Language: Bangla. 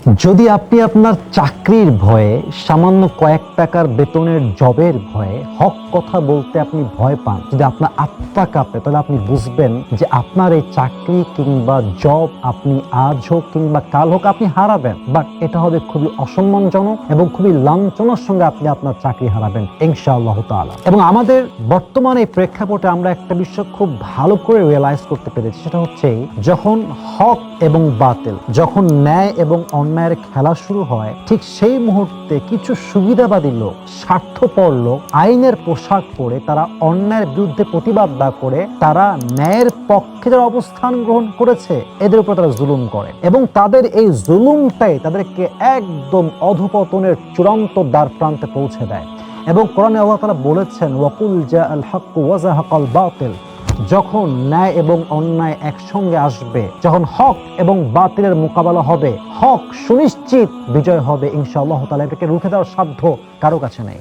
যদি আপনি আপনার চাকরির ভয়ে, সামান্য কয়েক টাকার বেতনের জবের ভয়ে হক কথা বলতে আপনি ভয় পান, যদি আপনার আত্মা কাঁপে, তাহলে আপনি বুঝবেন যে আপনার এই চাকরি কিংবা জব আপনি আজ হোক কিংবা কাল হোক আপনি হারাবেন। বাট এটা হবে খুবই অসম্মানজনক এবং খুবই লাঞ্ছনার সঙ্গে আপনি আপনার চাকরি হারাবেন ইনশাআল্লাহ তাআলা। এবং আমাদের বর্তমানে এই প্রেক্ষাপটে আমরা একটা বিষয় খুব ভালো করে রিয়েলাইজ করতে পেরেছি, সেটা হচ্ছে যখন হক এবং বাতিল, যখন ন্যায় এবং অন্যায়ের খেলা শুরু হয়, ঠিক সেই মুহূর্তে কিছু সুবিধাবাদী লোক, স্বার্থপর লোক আইনের পোশাক পরে তারা অন্যায়ের বিরুদ্ধে প্রতিবাদ না করে তারা ন্যায়ের পক্ষে যারা অবস্থান গ্রহণ করেছে এদের উপর তারা জুলুম করে এবং তাদের এই জুলুমটাই তাদেরকে একদম অধঃপতনের চূড়ান্ত দ্বার প্রান্তে পৌঁছে দেয়। এবং কোরআনে আল্লাহ তাআলা বলেছেন, ওয়াকুল জাআল হাক্কু ওয়া যাহাকাল বাতিল, যখন ন্যায় এবং অন্যায় একসঙ্গে আসবে, যখন হক এবং বাতিলের মোকাবেলা হবে, হক সুনিশ্চিত বিজয় হবে ইনশাআল্লাহ তাআলা। এটাকে রুখে দেওয়ার সাধ্য কারো কাছে নেই।